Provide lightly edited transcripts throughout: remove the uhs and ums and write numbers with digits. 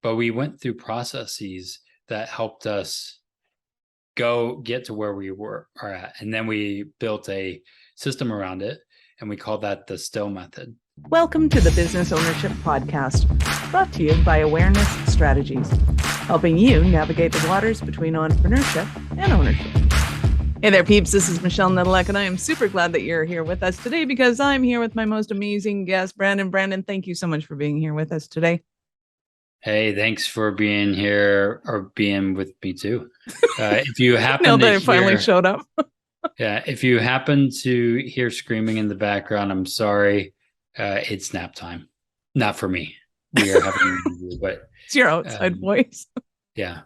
but we went through processes that helped us get to where we are at. And then we built a system around it, and we call that the STILL method. Welcome to the Business Ownership Podcast, brought to you by Awareness Strategies, helping you navigate the waters between entrepreneurship and ownership. Hey there, peeps. This is Michelle Nedelec, and I am super glad that you're here with us today because I'm here with my most amazing guest, Brandon. Brandon, thank you so much for being here with us today. Hey, thanks for being here, or being with me too. If you happen now to that I finally showed up. Yeah, if you happen to hear screaming in the background, I'm sorry. It's nap time. Not for me. We are having an interview, but it's your outside voice. Yeah.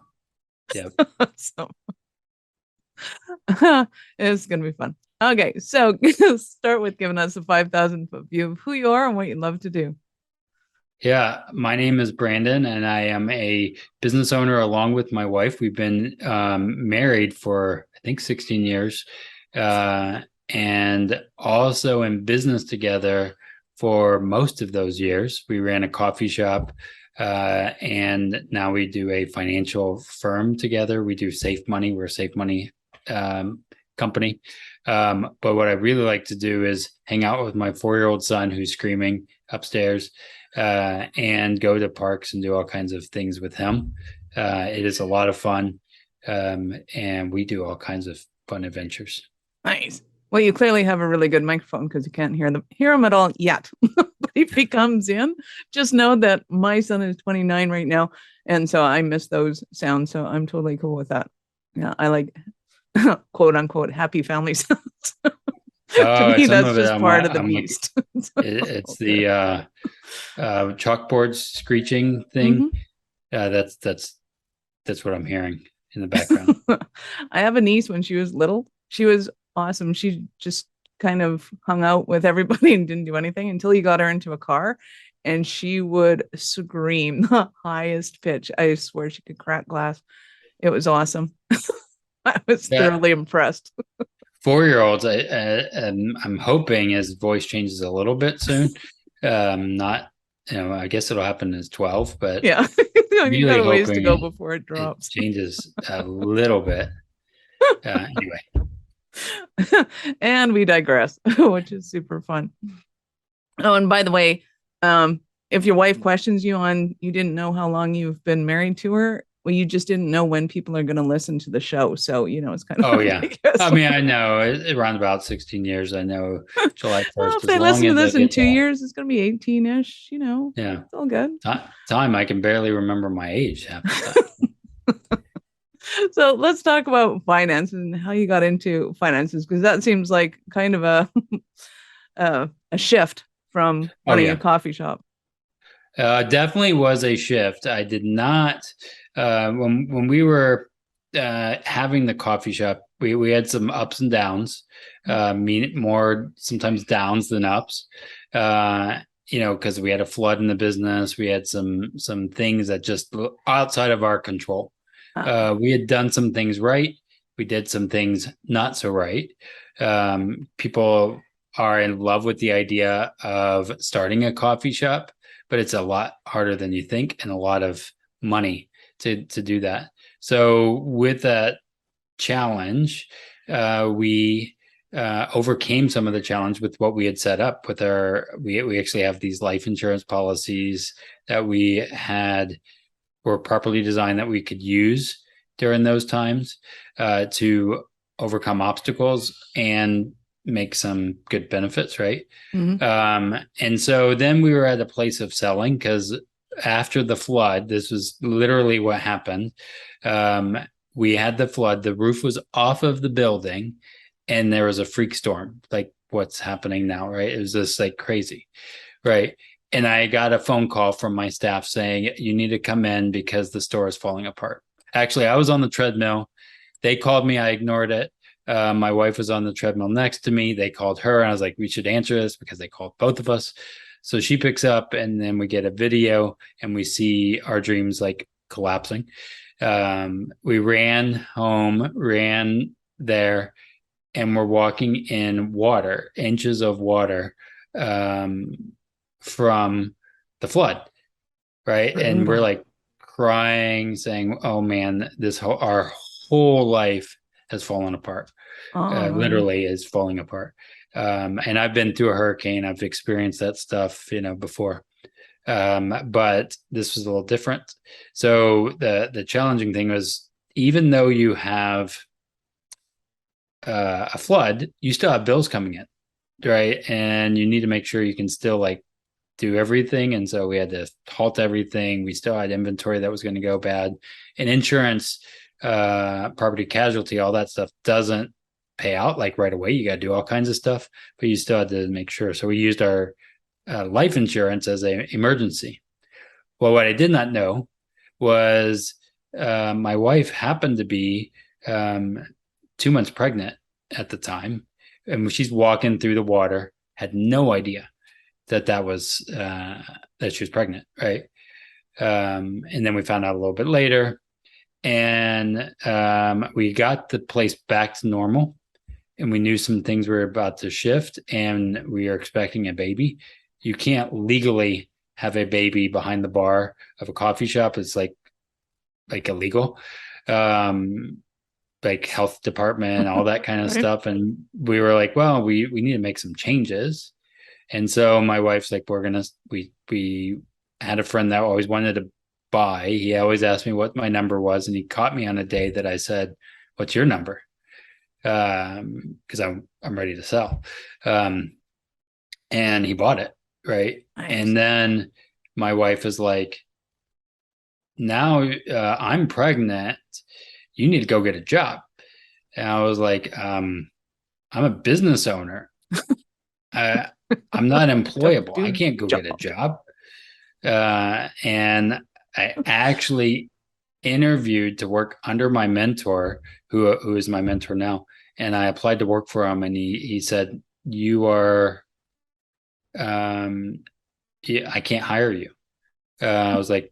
So it's gonna be fun. Okay, so start with giving us a 5,000-foot view of who you are and what you love to do. Yeah, my name is Brandon, and I am a business owner along with my wife. We've been married for, I think, 16 years, and also in business together for most of those years. We ran a coffee shop, and now we do a financial firm together. We do Safe Money. We're a Safe Money company. But what I really like to do is hang out with my 4-year-old son who's screaming upstairs, and go to parks and do all kinds of things with him. It is a lot of fun, and we do all kinds of fun adventures. Nice. Well, you clearly have a really good microphone because you can't hear him at all yet. But if he comes in, just know that my son is 29 right now, and so I miss those sounds. So I'm totally cool with that. Yeah, I like quote unquote happy family sounds. To me, that's just part of the beast. It's the chalkboard screeching thing. That's what I'm hearing in the background. I have a niece. When she was little, she was awesome. She just kind of hung out with everybody and didn't do anything until you got her into a car, and she would scream the highest pitch. I swear she could crack glass. It was awesome. I was thoroughly impressed. 4-year-olds, I'm hoping his voice changes a little bit soon. Not, I guess it'll happen as 12, but yeah, really you got a ways to go before it drops. It changes a little bit. Anyway. And we digress, which is super fun. Oh, and by the way, if your wife questions you on you didn't know how long you've been married to her, well, you just didn't know when people are going to listen to the show. So, it's kind of. Oh, yeah. I mean, I know around about 16 years. I know July 1st. Well, if they listen to this in 2 years, it's going to be 18-ish, Yeah. It's all good. Time. I can barely remember my age half the time. So let's talk about finances and how you got into finances, because that seems like kind of a shift from running a coffee shop. Definitely was a shift. I did not when we were having the coffee shop, we had some ups and downs, more sometimes downs than ups. Because we had a flood in the business, we had some things that just outside of our control. We had done some things right. We did some things not so right. People are in love with the idea of starting a coffee shop, but it's a lot harder than you think and a lot of money to do that. So with that challenge, we overcame some of the challenge with what we had set up with we actually have these life insurance policies that we had were properly designed that we could use during those times to overcome obstacles and make some good benefits, right? And so then we were at a place of selling, because after the flood, this was literally what happened. We had the flood, the roof was off of the building, and there was a freak storm, like what's happening now, right? It was just like crazy, right? And I got a phone call from my staff saying, you need to come in because the store is falling apart. Actually, I was on the treadmill. They called me. I ignored it. My wife was on the treadmill next to me. They called her, and I was like, we should answer this because they called both of us. So she picks up, and then we get a video, and we see our dreams like collapsing. We ran home, ran there, and we're walking in water, inches of water from the flood, right? And we're like, crying, saying, "Oh man, our whole life has fallen apart. Oh, no. Literally is falling apart." And I've been through a hurricane. I've experienced that stuff, before. But this was a little different. So the challenging thing was, even though you have a flood, you still have bills coming in, right? And you need to make sure you can still like do everything. And so we had to halt everything. We still had inventory that was going to go bad. And insurance, property casualty, all that stuff doesn't pay out like right away. You got to do all kinds of stuff, but you still had to make sure. So we used our life insurance as an emergency. Well, what I did not know was my wife happened to be 2 months pregnant at the time. And she's walking through the water, had no idea that was that she was pregnant, right? And then we found out a little bit later, and we got the place back to normal, and we knew some things were about to shift, and we are expecting a baby. You can't legally have a baby behind the bar of a coffee shop. It's like illegal. Like health department, all that kind of Right. stuff. And we were like, well, we need to make some changes. And so my wife's like, we had a friend that always wanted to buy. He always asked me what my number was, and he caught me on a day that I said, "What's your number?" Because I'm ready to sell. And he bought it, right? Nice. And then my wife is like, "Now I'm pregnant. You need to go get a job." And I was like, "I'm a business owner. I'm not employable. I can't go get a job." And I actually interviewed to work under my mentor, who is my mentor now. And I applied to work for him, and he said, "You are, I can't hire you." I was like,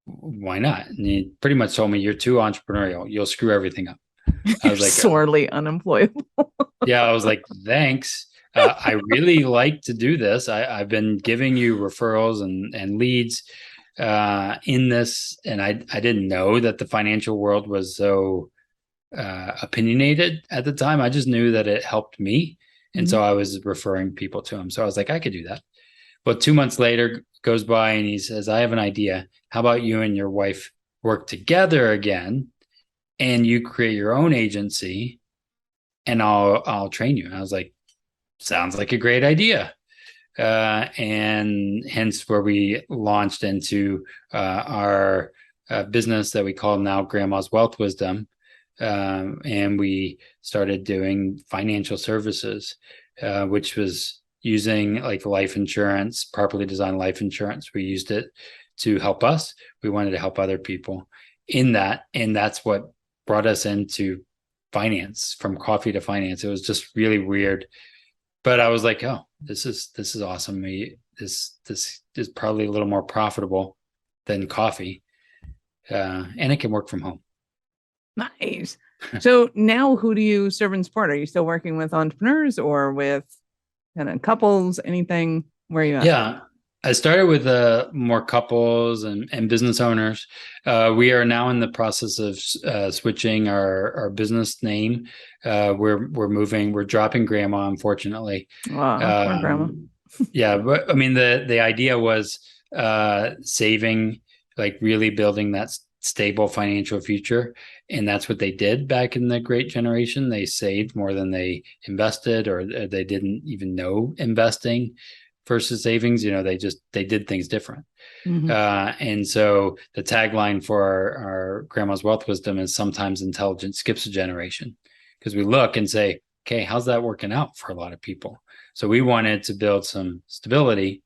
"Why not?" And he pretty much told me, "You're too entrepreneurial. You'll screw everything up." I was like, sorely unemployable. yeah, I was like, "Thanks. I really like to do this. I've been giving you referrals and leads in this, and I didn't know that the financial world was so opinionated at the time. I just knew that it helped me, and so I was referring people to him. So I was like, I could do that." But 2 months later goes by, and he says, "I have an idea. How about you and your wife work together again, and you create your own agency, and I'll train you?" And I was like, "Sounds like a great idea." And hence where we launched into our business that we call now Grandma's Wealth Wisdom. And we started doing financial services, which was using like life insurance, properly designed life insurance. We used it to help us. We wanted to help other people in that. And that's what brought us into finance, from coffee to finance. It was just really weird. But I was like, "Oh, this is awesome. This is probably a little more profitable than coffee, and it can work from home." Nice. So now who do you serve and support? Are you still working with entrepreneurs or with kind of couples? Anything? Where are you at? Yeah, I started with more couples and business owners. We are now in the process of switching our business name. We're moving. We're dropping Grandma, unfortunately. Poor grandma. Yeah, but I mean the idea was saving, like really building that stable financial future, and that's what they did back in the Great Generation. They saved more than they invested, or they didn't even know investing versus savings. They did things different. And so the tagline for our Grandma's Wealth Wisdom is, "Sometimes intelligence skips a generation," because we look and say, okay, how's that working out for a lot of people? So we wanted to build some stability.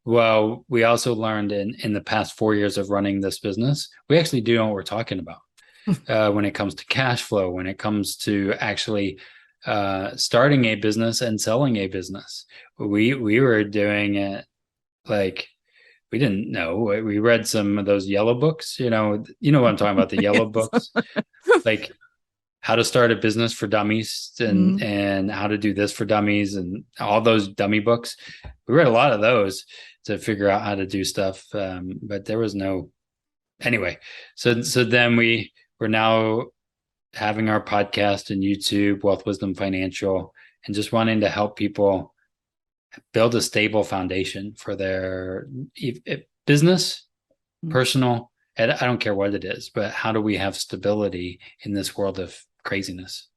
Well, we also learned in the past 4 years of running this business, we actually do know what we're talking about when it comes to cash flow, when it comes to actually starting a business and selling a business. We were doing it like we didn't know. We read some of those yellow books. You know what I'm talking about, the yellow books, like how to start a business for dummies and how to do this for dummies and all those dummy books. We read a lot of those to figure out how to do stuff. But there was no anyway, so then we're now having our podcast and YouTube, Wealth Wisdom Financial, and just wanting to help people build a stable foundation for their business, personal, and I don't care what it is, but how do we have stability in this world of craziness?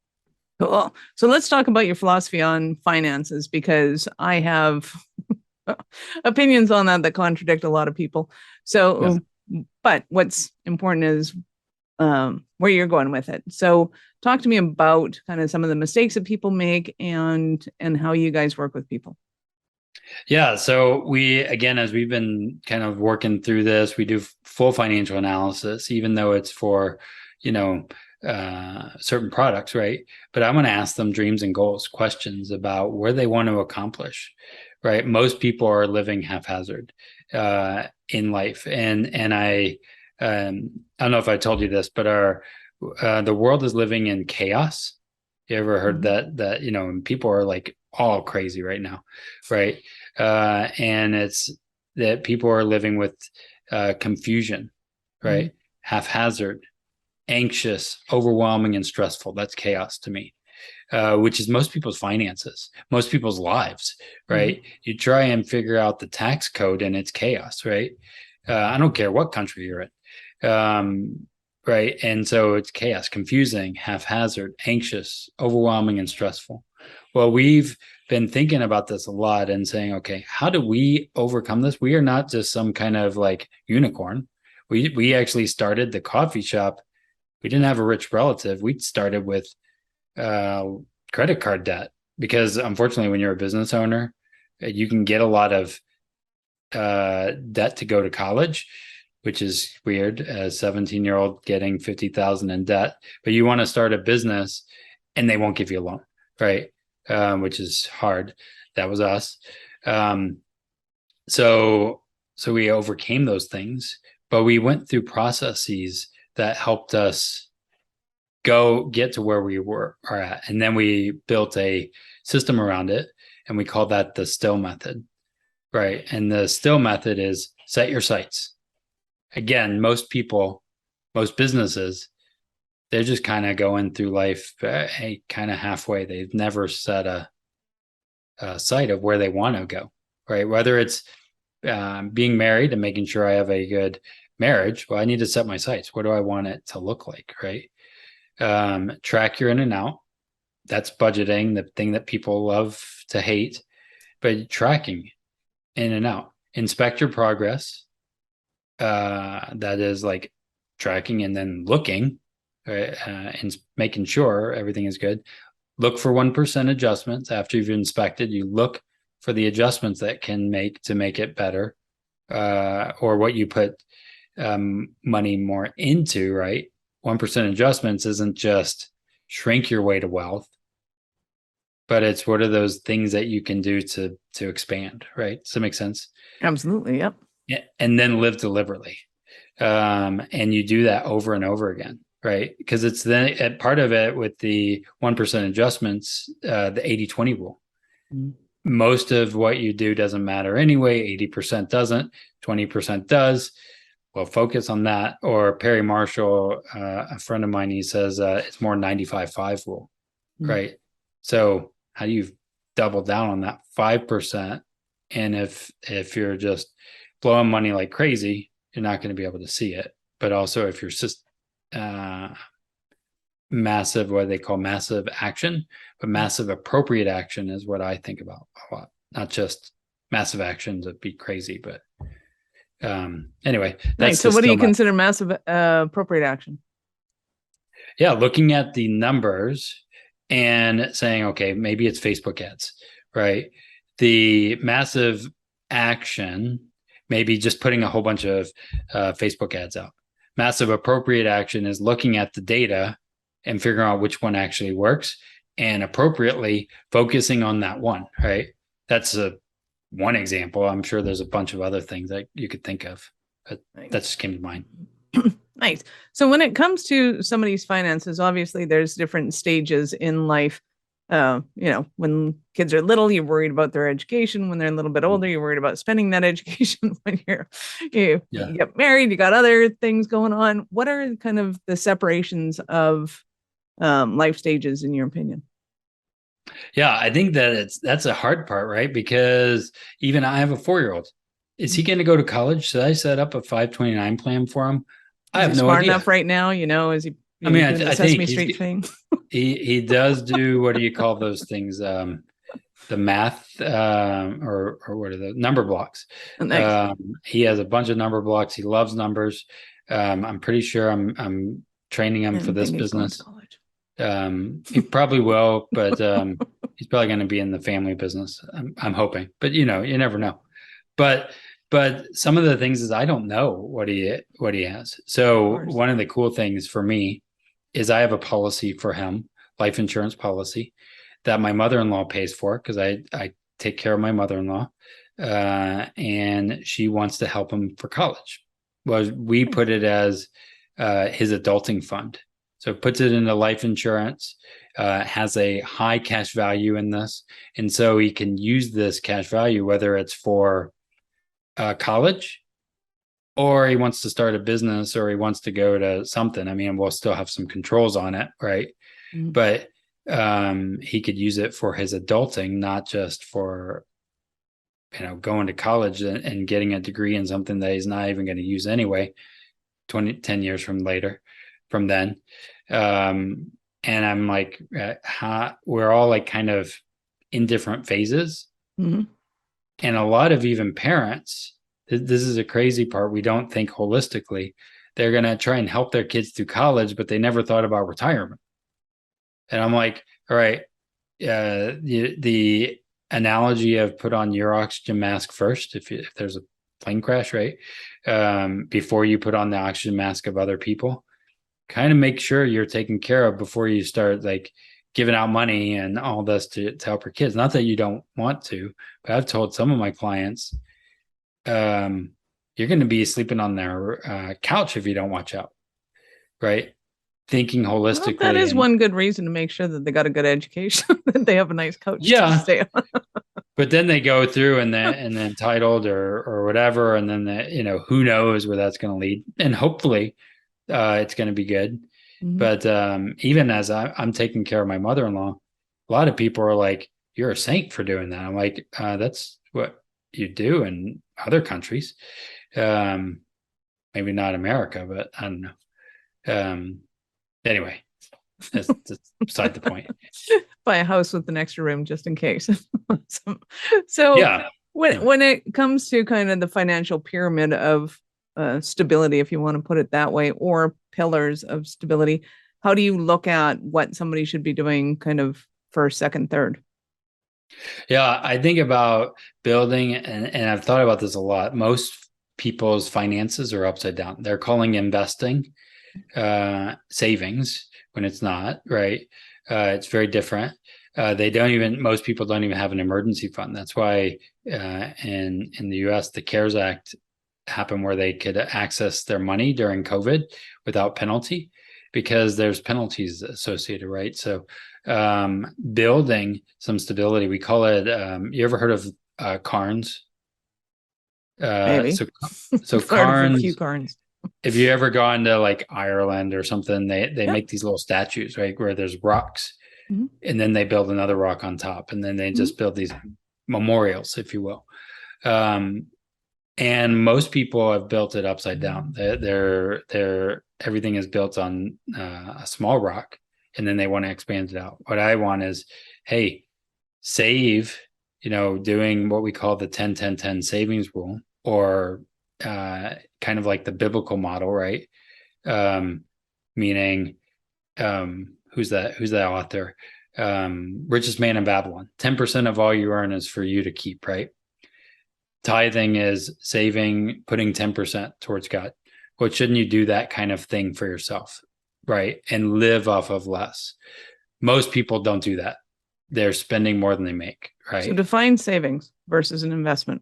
Cool. So let's talk about your philosophy on finances, because I have opinions on that contradict a lot of people. So, but what's important is where you're going with it. So talk to me about kind of some of the mistakes that people make and how you guys work with people. Yeah. So we, again, as we've been kind of working through this, we do full financial analysis, even though it's for, certain products, right? But I'm going to ask them dreams and goals, questions about where they want to accomplish, right? Most people are living haphazard in life. And I don't know if I told you this, but the world is living in chaos. You ever heard that people are like all crazy right now, right? And it's that people are living with confusion, right? Haphazard, anxious, overwhelming, and stressful. That's chaos to me, which is most people's finances, most people's lives, right? You try and figure out the tax code and it's chaos, right? I don't care what country you're in. Right. And so it's chaos, confusing, haphazard, anxious, overwhelming, and stressful. Well, we've been thinking about this a lot and saying, okay, how do we overcome this? We are not just some kind of like unicorn. We actually started the coffee shop. We didn't have a rich relative. We started with credit card debt because unfortunately, when you're a business owner, you can get a lot of debt to go to college, which is weird. A 17-year-old getting 50,000 in debt, but you want to start a business and they won't give you a loan, right? Which is hard. That was us. So we overcame those things, but we went through processes that helped us get to where we are at. And then we built a system around it and we call that the STILL method, right? And the STILL method is set your sights. Again, most businesses, they're just kind of going through life kind of halfway. They've never set a sight of where they want to go, right? Whether it's being married and making sure I have a good marriage, well, I need to set my sights. What do I want it to look like, right? Track your in and out. That's budgeting, the thing that people love to hate, but tracking in and out. Inspect your progress. That is like tracking and then looking, right? And making sure everything is good. Look for 1% adjustments after you've inspected. You look for the adjustments that can make it better, or what you put money more into, right? 1% adjustments isn't just shrink your way to wealth, but it's what are those things that you can do to expand, right? Does that make sense? Absolutely. Yep. And then live deliberately. And you do that over and over again, right? Because it's then part of it with the 1% adjustments, the 80-20 rule. Most of what you do doesn't matter anyway. 80% doesn't, 20% does. Well, focus on that. Or Perry Marshall, a friend of mine, he says it's more 95-5 rule, right? So how do you double down on that 5%? And if you're just blowing money like crazy, you're not going to be able to see it. But also if you're just massive, what they call massive action, but massive appropriate action is what I think about a lot. Not just massive actions that be crazy, but anyway. Right. So what do you consider massive appropriate action? Yeah, looking at the numbers and saying, okay, maybe it's Facebook ads, right? The massive action, maybe just putting a whole bunch of Facebook ads out. Massive appropriate action is looking at the data and figuring out which one actually works and appropriately focusing on that one, right? That's one example. I'm sure there's a bunch of other things that you could think of, but that just came to mind. Nice. So when it comes to somebody's finances, obviously there's different stages in life. When kids are little, you're worried about their education. When they're a little bit older, you're worried about spending that education. When you get married, you got other things going on. What are kind of the separations of life stages in your opinion? Yeah, I think that that's a hard part, right? Because even I have a 4-year-old. Is he going to go to college? Should I set up a 529 plan for him? I Is have he no smart idea. enough right now? Is he I mean, doing the I think Sesame Street thing? he does do, what do you call those things? The math, or what are the number blocks? Nice. He has a bunch of number blocks. He loves numbers. I'm pretty sure I'm training him I for didn't this think he's going to business. college. He probably will, but he's probably going to be in the family business. I'm hoping, but you never know. But some of the things is I don't know what he has. So one of the cool things for me is I have a policy for him, life insurance policy, that my mother-in-law pays for, because I take care of my mother-in-law, and she wants to help him for college. Well, we put it as his adulting fund. So it puts it into life insurance, has a high cash value in this. And so he can use this cash value, whether it's for college, or he wants to start a business, or he wants to go to something. I mean, we'll still have some controls on it, right? Mm-hmm. But he could use it for his adulting, not just for going to college and getting a degree in something that he's not even going to use anyway 10 years from then. And I'm like, we're all like kind of in different phases. Mm-hmm. And a lot of even parents, this is a crazy part, we don't think holistically. They're going to try and help their kids through college, but they never thought about retirement. And I'm like, all right, the analogy of put on your oxygen mask first if there's a plane crash, right? Before you put on the oxygen mask of other people, kind of make sure you're taken care of before you start like giving out money and all this to help your kids. Not that you don't want to, but I've told some of my clients, you're going to be sleeping on their couch if you don't watch out, right? Thinking holistically. Well, that is one good reason to make sure that they got a good education, that they have a nice couch to stay on. But then they go through and then entitled or whatever, and then who knows where that's going to lead. And hopefully it's going to be good. Mm-hmm. But even as I'm taking care of my mother-in-law, a lot of people are like, you're a saint for doing that. I'm like, that's what you do in other countries. Maybe not America, but I don't know. Anyway, that's beside the point. Buy a house with an extra room just in case. So yeah. When it comes to kind of the financial pyramid of stability, if you want to put it that way, or pillars of stability, how do you look at what somebody should be doing kind of first, second, third? Yeah, I think about building, and I've thought about this a lot. Most people's finances are upside down. They're calling investing savings when it's not, right? It's very different. Most people don't even have an emergency fund. That's why in the US, the CARES Act happened, where they could access their money during COVID without penalty, because there's penalties associated, right? So building some stability, we call it, you ever heard of Carnes? Maybe. So Carnes, a few Carnes. If you ever gone to like Ireland or something, they make these little statues, right, where there's rocks, mm-hmm. and then they build another rock on top, and then they just build these memorials, if you will. And most people have built it upside down. They're everything is built on a small rock, and then they want to expand it out. What I want is, hey, save, doing what we call the 10-10-10 savings rule, or kind of like the biblical model, right? Meaning, who's that author? Richest Man in Babylon. 10% of all you earn is for you to keep, right? Tithing is saving, putting 10% towards God. Well, shouldn't you do that kind of thing for yourself, right? And live off of less. Most people don't do that. They're spending more than they make, right? So define savings versus an investment.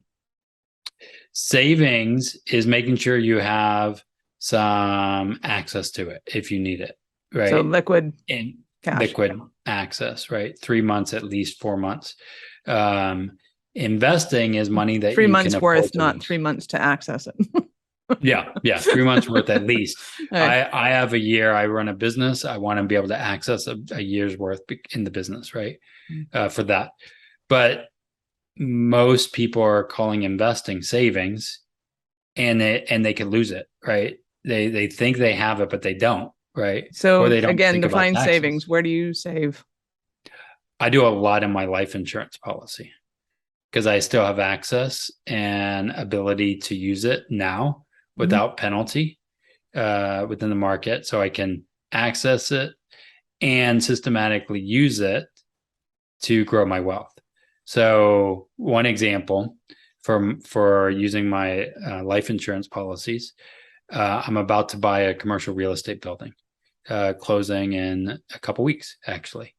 Savings is making sure you have some access to it if you need it, right? So liquid. And cash. liquid access, right? 3 months, at least 4 months. Investing is money that 3 you months can afford worth, to not lose. 3 months to access it. Yeah, 3 months worth at least. Right. I have a year. I run a business. I want to be able to access a year's worth in the business, right? For that. But most people are calling investing savings, and they could lose it, right? They think they have it, but they don't, right? Or So they don't again, think about define savings. taxes. Where do you save? I do a lot in my life insurance policy because I still have access and ability to use it now without penalty within the market. So I can access it and systematically use it to grow my wealth. So one example for using my life insurance policies, I'm about to buy a commercial real estate building, closing in a couple weeks, actually.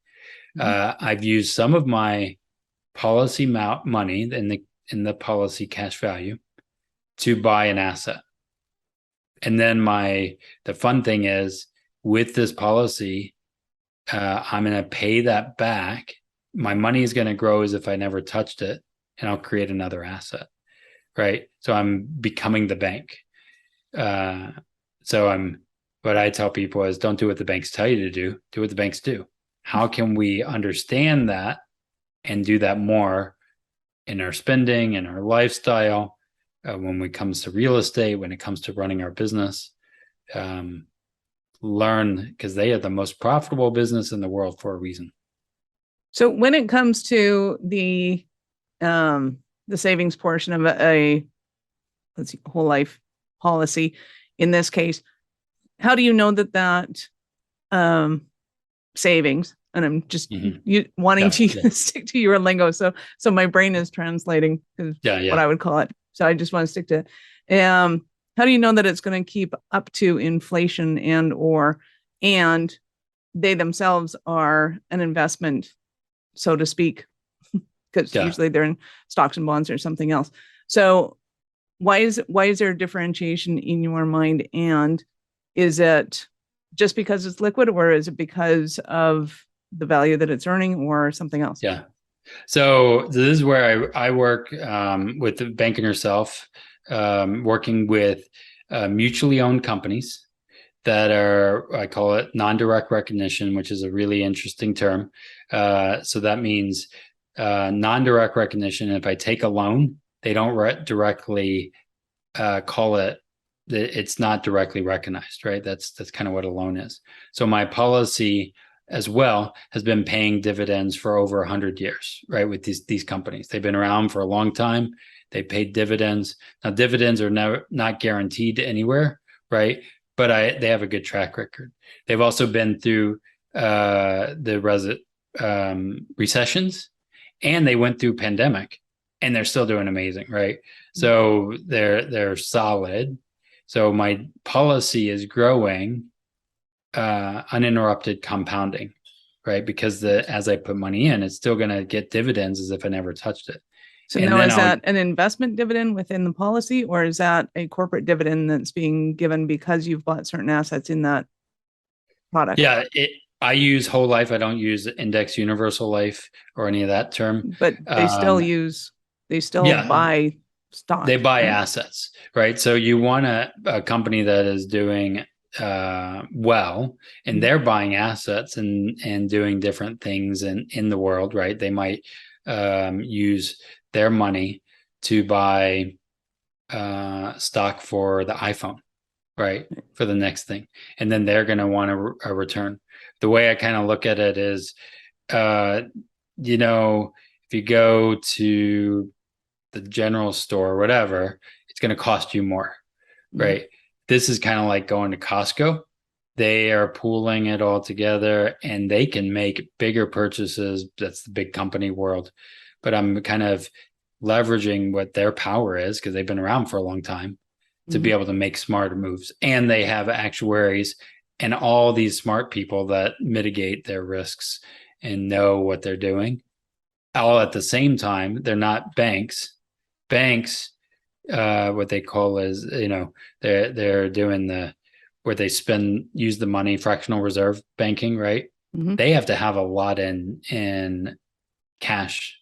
I've used some of my policy money in the policy cash value to buy an asset. And then the fun thing is, with this policy, I'm going to pay that back. My money is going to grow as if I never touched it, and I'll create another asset, right? So I'm becoming the bank. What I tell people is, don't do what the banks tell you to do what the banks do. How can we understand that and do that more in our spending and our lifestyle, when it comes to real estate, when it comes to running our business? Learn, because they are the most profitable business in the world for a reason. So when it comes to the savings portion of a whole life policy, in this case, how do you know that savings, and I'm just wanting to stick to your lingo, so my brain is translating, is what I would call it. So I just want to stick to how do you know that it's going to keep up to inflation and they themselves are an investment, so to speak, because usually they're in stocks and bonds or something else. So why is there a differentiation in your mind? And is it just because it's liquid, or is it because of the value that it's earning, or something else? Yeah. So this is where I work with the banking yourself, working with mutually owned companies that are, I call it non-direct recognition, which is a really interesting term. So that means non-direct recognition. If I take a loan, they don't directly call it, it's not directly recognized, right? That's kind of what a loan is. So my policy as well has been paying dividends for over 100 years, right? With these companies, they've been around for a long time. They paid dividends. Now, dividends are not guaranteed anywhere, right? But they have a good track record. They've also been through the recessions, and they went through pandemic, and they're still doing amazing, right? So they're solid. So my policy is growing, uninterrupted compounding, right? Because as I put money in, it's still going to get dividends as if I never touched it. So now, is that an investment dividend within the policy, or is that a corporate dividend that's being given because you've bought certain assets in that product? Yeah, I use whole life. I don't use index universal life or any of that term. But they still buy stock. They buy assets, right? So you want a company that is doing well, and they're buying assets and doing different things in the world, right? They might use their money to buy stock for the iPhone, right? For the next thing. And then they're going to want a return. The way I kind of look at it is, if you go to the general store or whatever, it's going to cost you more, right? This is kind of like going to Costco. They are pooling it all together, and they can make bigger purchases. That's the big company world. But I'm kind of leveraging what their power is, because they've been around for a long time, to be able to make smarter moves. And they have actuaries and all these smart people that mitigate their risks and know what they're doing. All at the same time, they're not banks. Banks, what they call is, they're doing where they use the money, fractional reserve banking, right? Mhm. they have to have a lot in cash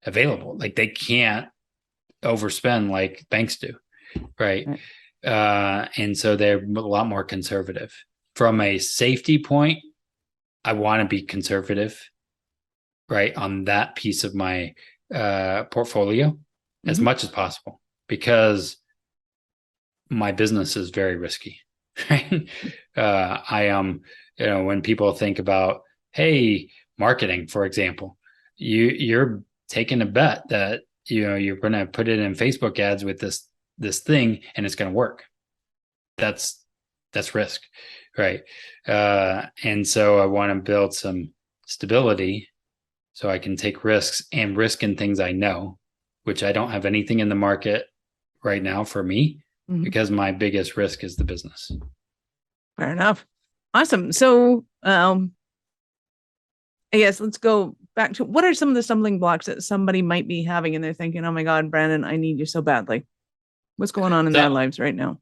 available. Like they can't overspend like banks do, right? Right. And so they're a lot more conservative. From a safety point, I want to be conservative, right, on that piece of my portfolio as Mhm. much as possible because my business is very risky, right? I am, when people think about, hey, marketing, for example, you're taking a bet that you're going to put it in Facebook ads with this thing and it's going to work. That's risk, right? And so I want to build some stability so I can take risks and risk in things I know, which I don't have anything in the market right now for me Mhm. because my biggest risk is the business. Fair enough. Awesome. So, I guess let's go back to what are some of the stumbling blocks that somebody might be having and they're thinking, oh my God, Brandon, I need you so badly. What's going on in their So lives right now?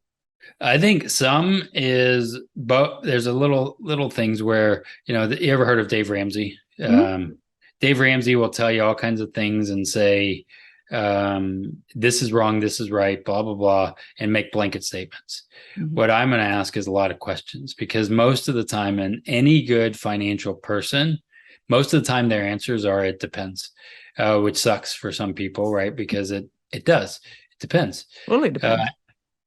I think some is, but there's a little things where, you ever heard of Dave Ramsey? Mhm. Dave Ramsey will tell you all kinds of things and say, this is wrong, this is right, blah, blah, blah, and make blanket statements. Mhm. What I'm going to ask is a lot of questions because most of the time, in any good financial person, most of the time their answers are it depends, which sucks for some people, right? Because it does. It depends. Totally Uh, depends.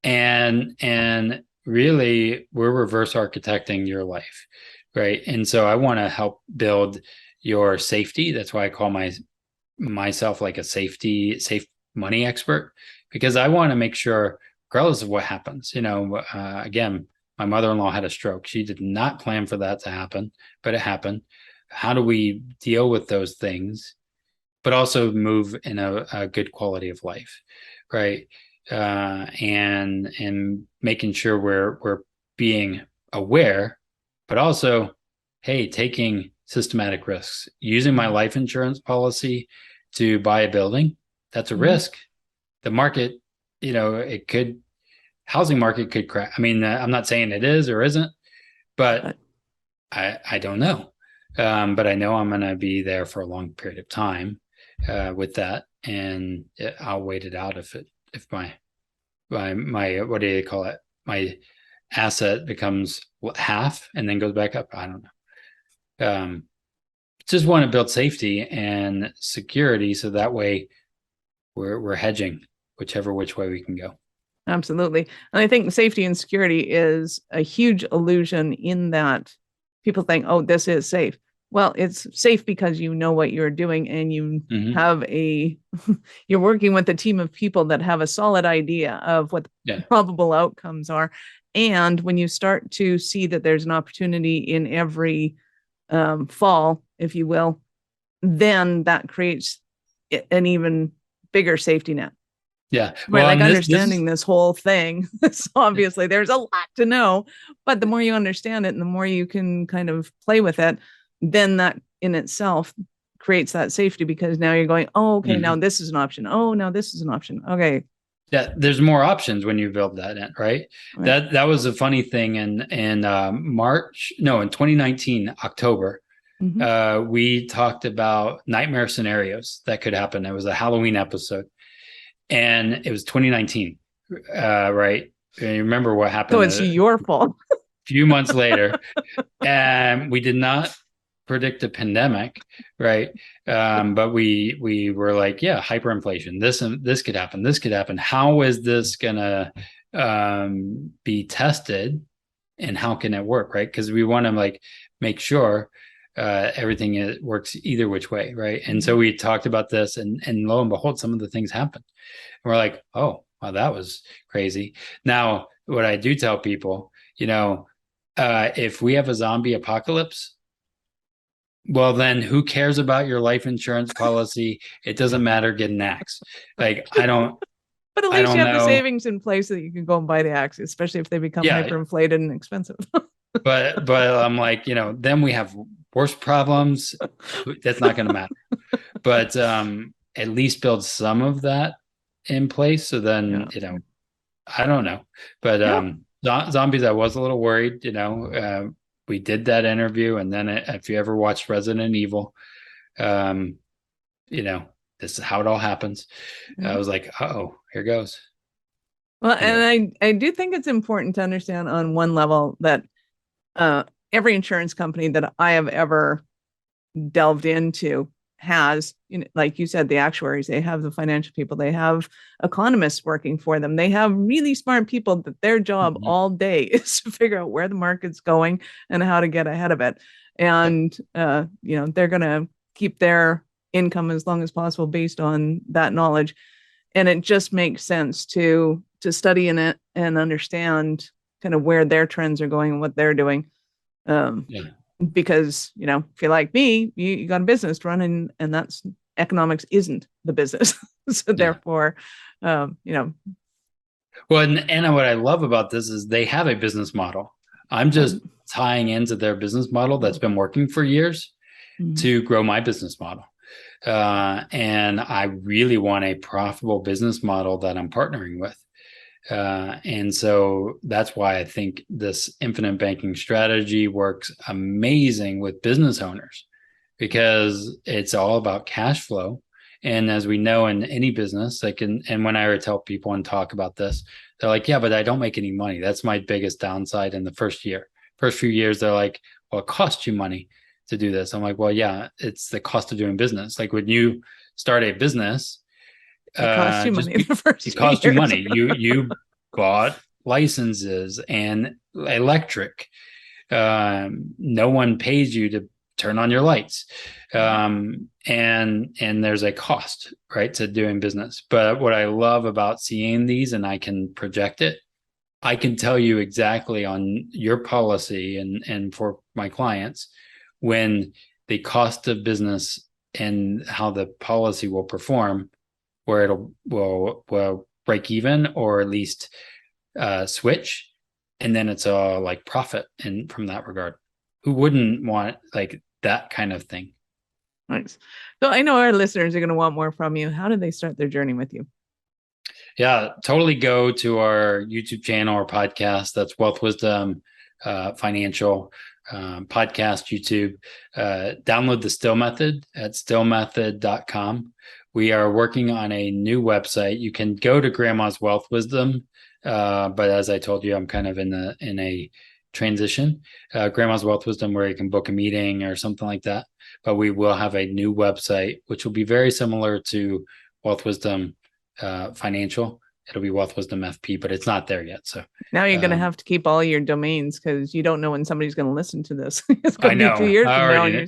and really we're reverse architecting your life, right? And so I want to help build your safety. That's why I call myself like a safe money expert, because I want to make sure regardless of what happens, again, my mother-in-law had a stroke. She did not plan for that to happen, but it happened. How do we deal with those things but also move in a good quality of life, right? And making sure we're being aware, but also, hey, taking systematic risks. Using my Mhm. life insurance policy to buy a building, that's a Mhm. risk. The market, it could housing market could crash. I mean, I'm not saying it is or isn't, but But I don't know. But I know I'm going to be there for a long period of time with that, and I'll wait it out if my what do you call it? My asset becomes half and then goes back up. I don't know. Just want to build safety and security so that way we're hedging which way we can go. absolutely. And I think safety and security is a huge illusion in that people think, oh, this is safe. Well, it's safe because you know what you're doing and you Mm-hmm. have a, you're working with a team of people that have a solid idea of what the Yeah, probable outcomes are. And when you start to see that there's an opportunity in every fall, if you will, then that creates an even bigger safety net. yeah. Right, Well, like and this is understanding this whole thing. So obviously there's a lot to know, but the more you understand it and the more you can kind of play with it, then that in itself creates that safety because now you're going, oh, okay, now mhm. this is an option. Oh, now this is an option. Okay. Yeah, there's more options when you build that in, right? Right. That was a funny thing in March, no, in 2019 October. Mm-hmm. We talked about nightmare scenarios that could happen. It was a Halloween episode, and it was 2019, right? And you remember what So happened it's a your fault. few months later, and we did not predict a pandemic, right? But we were like, yeah, hyperinflation. This could happen. This could happen. How is this gonna be tested, and how can it work, right? Because we want to like make sure everything works either which way, right? And Mm-hmm. so we talked about this, and lo and behold, some of the things happened. And we're like, oh, wow, that was crazy. Now, what I do tell people, if we have a zombie apocalypse, well, then who cares about your life insurance policy? It doesn't matter. Get an axe. Like But at I least you don't have the know. savings in place so that you can go and buy the axe, especially if they become Yeah, hyperinflated and expensive. but I'm like, then we have worse problems. That's not going to matter. But at least build some of that in place. So then, Yeah. I don't know. But Yeah. zombies, I was a little worried. we did that interview, and then if you ever watched Resident Evil, um, this is how it all happens. I was like, oh, here goes. Well, Anyway. and I do think it's important to understand on one level that every insurance company that I have ever delved into has, like you said, the actuaries, they have the financial people, they have economists working for them, they have really smart people that their job Mhm. all day is to figure out where the market's going and how to get ahead of it. Yep. And they're going to keep their income as long as possible based on that knowledge. And it just makes sense to study in it and understand kind of where their trends are going and what they're doing. Um, Yeah. because if you're like me, you got a business to run, and that's economics isn't the business. So Yeah. therefore, um, you know, Well, and what I love about this is they have a business model. I'm just tying into their business model that's been working for years mhm. to grow my business model. And I really want a profitable business model that I'm partnering with. And so that's why I think this infinite banking strategy works amazing with business owners, because it's all about cash flow. And as we know in any business, and when I tell people and talk about this, they're like, yeah, but I don't make any money. That's my biggest downside in the first year. First few years, they're like, well, it costs you money to do this. I'm like, well, yeah, it's the cost of doing business. Like when you start a business, It costs you money in the it first few costs you years. money. You bought licenses and electric. No one pays you to turn on your lights, and there's a cost, right, to doing business. But what I love about seeing these, and I can project it, I can tell you exactly on your policy and for my clients when the cost of business and how the policy will perform, where will break even or at least switch, and then it's all like profit. And from that regard, who wouldn't want like that kind of thing? Nice. So I know our listeners are going to want more from you. How did they start their journey with you? Yeah, totally go to our YouTube channel or podcast. That's Wealth Wisdom Financial podcast, YouTube. Download the Still Method at stillmethod.com. We are working on a new website. You can go to Grandma's Wealth Wisdom, but as I told you, I'm kind of in a transition. Grandma's Wealth Wisdom, where you can book a meeting or something like that. But we will have a new website, which will be very similar to Wealth Wisdom Financial. It'll be Wealth Wisdom FP, but it's not there yet. So Now you're going to have to keep all your domains because you don't know when somebody's going to listen to this. It's I going to be 2 know. years I from now, and already you're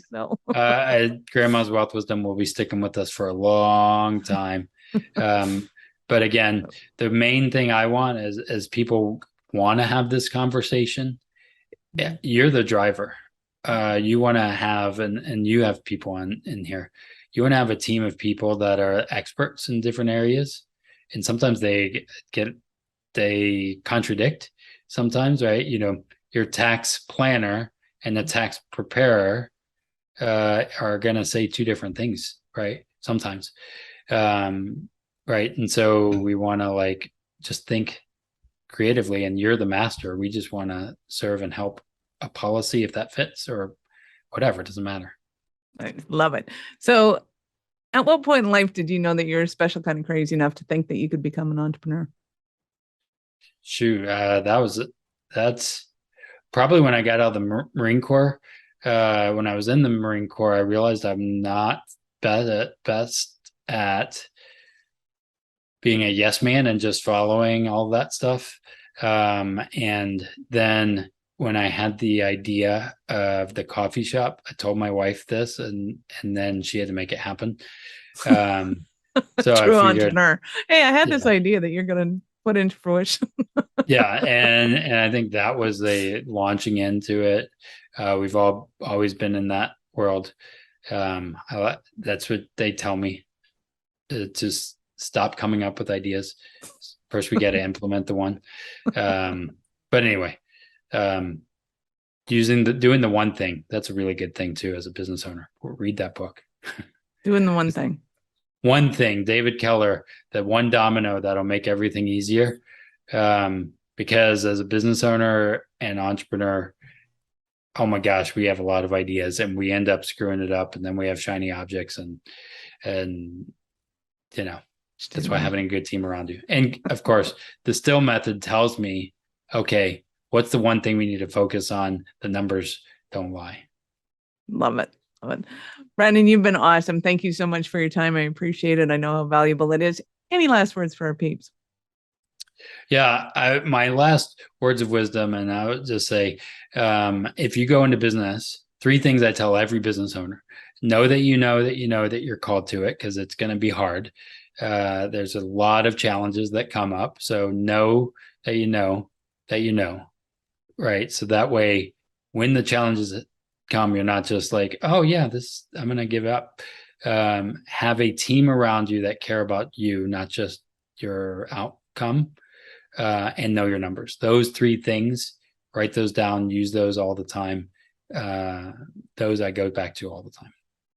still. Grandma's Wealth Wisdom will be sticking with us for a long time. Um, but again, the main thing I want is people want to have this conversation. You're the driver. You want to have, and you have people in here. You want to have a team of people that are experts in different areas, and sometimes they contradict. Sometimes, right? Your tax planner and the tax preparer are going to say two different things, right? Sometimes, right? And so we want to like just think creatively, and you're the master. We just want to serve and help a policy if that fits or whatever. It doesn't matter. I love it. So, at what point in life did you know that you're a special kind of crazy enough to think that you could become an entrepreneur? Shoot, that's probably when I got out of the Marine Corps. When I was in the Marine Corps, I realized I'm not best at being a yes man and just following all that stuff. And then when I had the idea of the coffee shop, I told my wife this, and then she had to make it happen. Um, so I True figured, entrepreneur. Hey, I had this yeah, idea that you're going to put into fruition. yeah, and I think that was the launching into it. We've all always been in that world. That's what they tell me, to stop coming up with ideas. First, we got to implement the one. But anyway, um, doing the one thing, that's a really good thing too as a business owner. Read that book. Doing the one thing. One thing, David Keller, that one domino that'll make everything easier. Because as a business owner and entrepreneur, oh my gosh, we have a lot of ideas and we end up screwing it up, and then we have shiny objects, and that's why having a good team around you. And of course, the still method tells me, okay, what's the one thing we need to focus on? The numbers don't lie. Love it. Love it. Brandon, you've been awesome. Thank you so much for your time. I appreciate it. I know how valuable it is. Any last words for our peeps? Yeah, my last words of wisdom, and I would just say, if you go into business, 3 things I tell every business owner: know that you know that you know that you're called to it, because it's going to be hard. There's a lot of challenges that come up, so know that you know that you know, right? So that way, when the challenges come, you're not just like, oh yeah, this, I'm going to give up. Have a team around you that care about you, not just your outcome. And know your numbers. Those 3 things, write those down, use those all the time. Those I go back to all the time.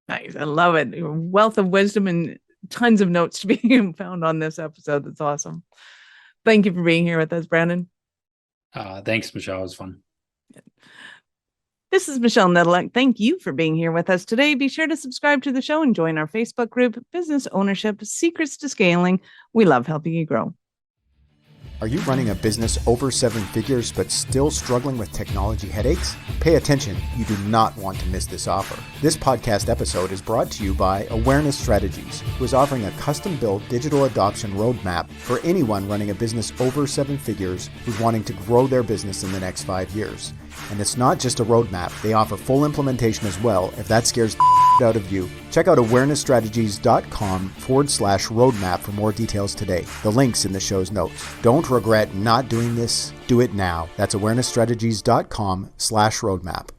Nice. I love it. Your wealth of wisdom and tons of notes to be found on this episode. That's awesome. Thank you for being here with us, Brandon. Thanks, Michelle. It was fun. This is Michelle Nedelec. Thank you for being here with us today. Be sure to subscribe to the show and join our Facebook group, Business Ownership Secrets to Scaling. We love helping you grow. Are you running a business over 7 figures but still struggling with technology headaches? Pay attention, you do not want to miss this offer. This podcast episode is brought to you by Awareness Strategies, who is offering a custom-built digital adoption roadmap for anyone running a business over 7 figures who's wanting to grow their business in the next 5 years. And it's not just a roadmap, they offer full implementation as well if that scares the out of you. Check out awarenessstrategies.com/roadmap for more details today. The link's in the show's notes. Don't regret not doing this. Do it now. That's awarenessstrategies.com/roadmap.